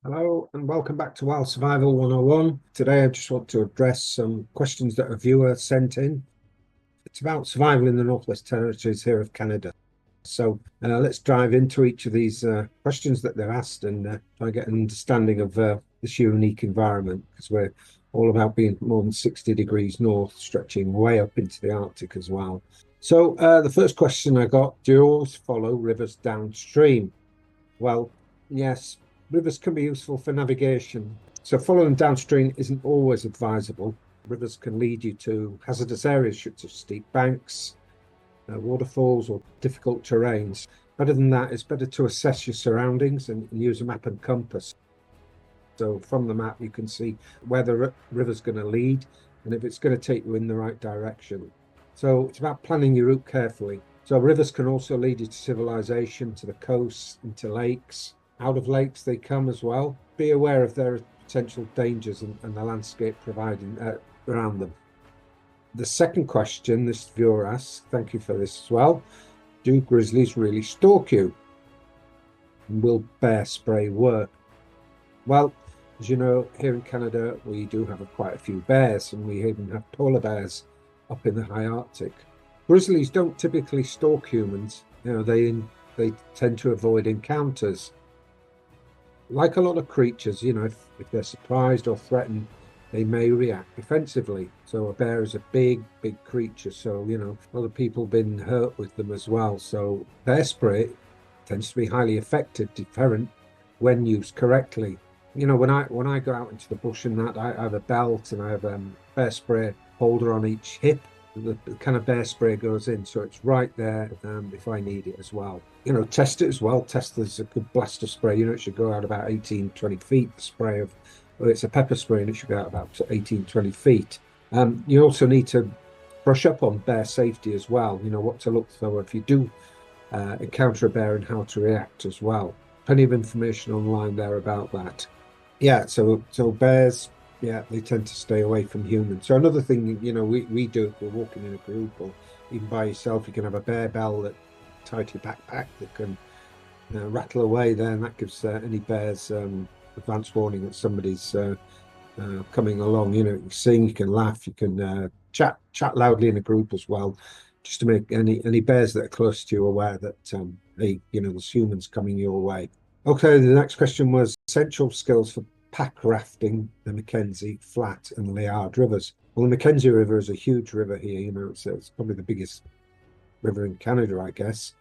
Hello and welcome back to Wild Survival 101. Today I just want to address some questions that a viewer sent in. It's about survival in the Northwest Territories here of Canada. So let's dive into each of these questions that they've asked and try and get an understanding of this unique environment, because we're all about being more than 60 degrees north, stretching way up into the Arctic as well. So the first question I got, do you always follow rivers downstream? Well, yes, rivers can be useful for navigation. So following downstream isn't always advisable. Rivers can lead you to hazardous areas such as steep banks, waterfalls, or difficult terrains. Better than that, it's better to assess your surroundings and use a map and compass. So from the map, you can see where the river's going to lead and if it's going to take you in the right direction. So it's about planning your route carefully. So rivers can also lead you to civilization, to the coast, into lakes. Out of lakes, they come as well. Be aware of their potential dangers and the landscape providing around them. The second question this viewer asks, thank you for this as well. Do grizzlies really stalk you? And will bear spray work? Well, as you know, here in Canada, we do have quite a few bears, and we even have polar bears up in the high Arctic. Grizzlies don't typically stalk humans. They tend to avoid encounters. Like a lot of creatures, if they're surprised or threatened, they may react defensively. So a bear is a big, big creature. So, a lot of people have been hurt with them as well. So bear spray tends to be highly effective deterrent when used correctly. When I go out into the bush and that, I have a belt and I have a bear spray holder on each hip. The kind of bear spray goes in, so it's right there if I need it as well. Test it as well. Test there's a good blast of spray. It should go out about 18, 20 feet. The spray of, well, it's a pepper spray and it should go out about 18, 20 feet. You also need to brush up on bear safety as well. What to look for if you do encounter a bear and how to react as well. Plenty of information online there about that. Yeah, so bears, yeah, they tend to stay away from humans. So another thing, we do if we're walking in a group or even by yourself, you can have a bear bell that tied to your backpack that can rattle away there, and that gives any bears advance warning that somebody's coming along. You can sing, you can laugh, you can chat loudly in a group as well, just to make any bears that are close to you aware that hey, there's humans coming your way. Okay, the next question was essential skills for pack rafting the Mackenzie, Flat, and Liard rivers. Well, the Mackenzie River is a huge river here. It's probably the biggest river in Canada, I guess.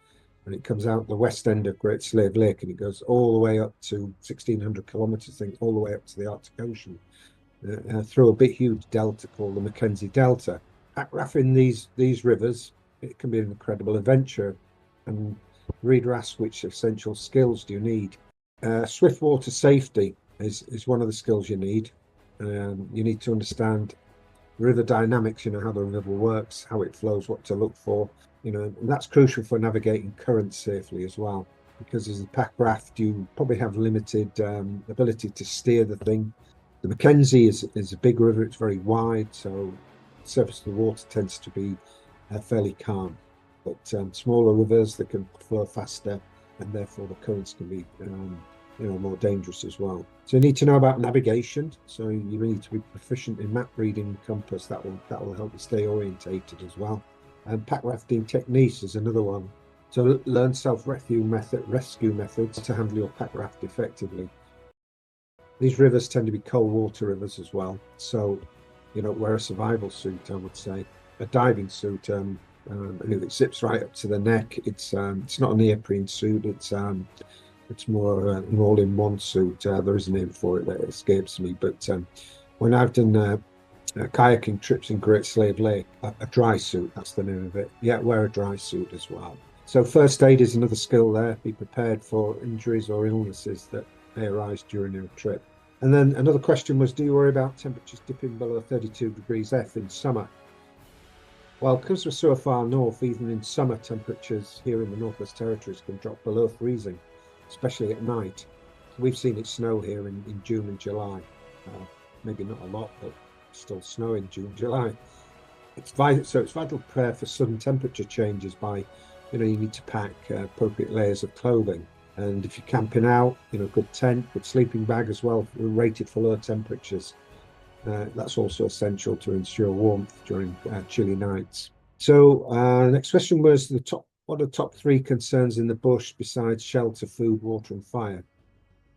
And it comes out the west end of Great Slave Lake and it goes all the way up to 1,600 kilometers, I think, all the way up to the Arctic Ocean through a big, huge delta called the Mackenzie Delta. Pack rafting these rivers, it can be an incredible adventure. And reader asks, which essential skills do you need? Swift water safety is one of the skills you need. You need to understand river dynamics, how the river works, how it flows, what to look for, and that's crucial for navigating currents safely as well. Because as a pack raft, you probably have limited ability to steer the thing. The Mackenzie is a big river, it's very wide, so the surface of the water tends to be fairly calm. But smaller rivers, they can flow faster, and therefore the currents can be more dangerous as well. So you need to know about navigation. So you need to be proficient in map reading and compass. That will help you stay orientated as well. And pack rafting techniques is another one. So learn rescue methods to handle your pack raft effectively. These rivers tend to be cold water rivers as well. So wear a survival suit, I would say. A diving suit, and it zips right up to the neck. It's not a neoprene suit. It's more an all-in-one suit. There is a name for it that escapes me. But when I've done kayaking trips in Great Slave Lake, a dry suit, that's the name of it. Yeah, wear a dry suit as well. So first aid is another skill there. Be prepared for injuries or illnesses that may arise during your trip. And then another question was, do you worry about temperatures dipping below 32 degrees F in summer? Well, because we're so far north, even in summer, temperatures here in the Northwest Territories can drop below freezing, especially at night. We've seen it snow here in June and July. Maybe not a lot, but still snow in June, July. It's vital to prepare for sudden temperature changes by, you need to pack appropriate layers of clothing. And if you're camping out, good tent, good sleeping bag as well, rated for low temperatures. That's also essential to ensure warmth during chilly nights. So next question was what are the top 3 concerns in the bush besides shelter, food, water, and fire?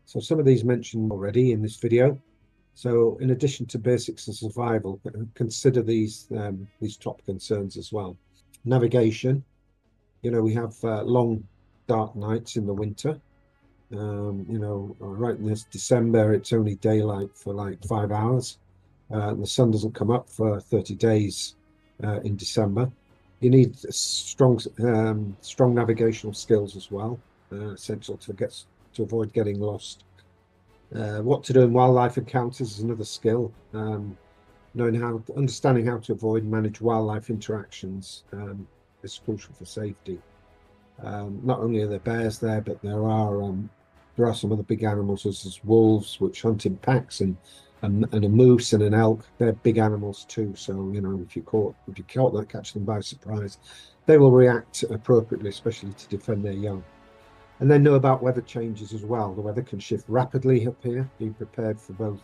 So some of these mentioned already in this video. So in addition to basics of survival, consider these top concerns as well. Navigation. We have long, dark nights in the winter. Right in this December, it's only daylight for like 5 hours. The sun doesn't come up for 30 days in December. You need strong navigational skills as well, essential to avoid getting lost. What to do in wildlife encounters is another skill. Understanding how to avoid and manage wildlife interactions is crucial for safety. Not only are there bears there, but there are some other big animals, such as wolves, which hunt in packs, and a moose and an elk. They're big animals too. So if you caught them, catch them by surprise, they will react appropriately, especially to defend their young. And then know about weather changes as well. The weather can shift rapidly up here. Being prepared for both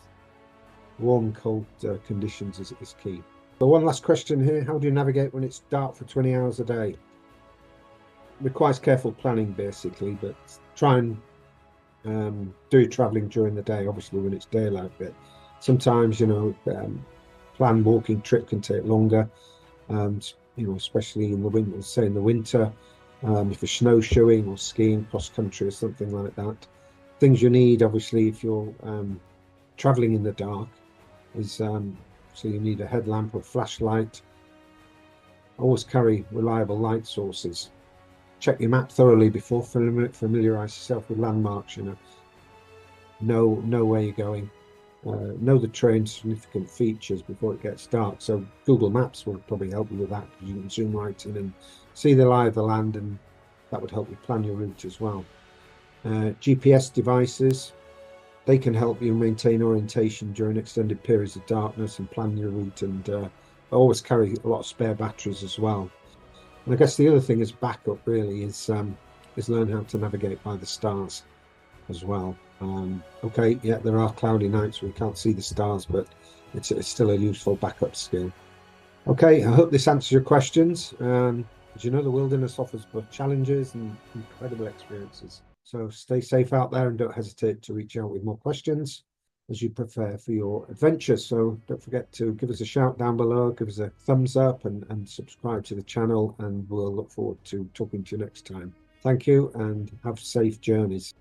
warm and cold conditions is key. So one last question here: how do you navigate when it's dark for 20 hours a day? Requires careful planning, basically, but try and do your traveling during the day, obviously when it's daylight. But sometimes planned walking trip can take longer, especially in the winter. Say in the winter, if you're snowshoeing or skiing cross country or something like that. Things you need, obviously, if you're traveling in the dark, is so you need a headlamp or flashlight. Always carry reliable light sources. Check your map thoroughly before familiarize yourself with landmarks. Know where you're going. Know the terrain's significant features before it gets dark. So Google Maps will probably help you with that, because you can zoom right in and see the lie of the land, and that would help you plan your route as well. GPS devices, they can help you maintain orientation during extended periods of darkness and plan your route, and always carry a lot of spare batteries as well. And I guess the other thing is backup, really, is learn how to navigate by the stars as well. Okay, yeah, there are cloudy nights where we can't see the stars, but it's still a useful backup skill. Okay, I hope this answers your questions. As you know, the wilderness offers both challenges and incredible experiences. So stay safe out there, and don't hesitate to reach out with more questions as you prepare for your adventures. So don't forget to give us a shout down below, give us a thumbs up, and subscribe to the channel, and we'll look forward to talking to you next time. Thank you, and have safe journeys.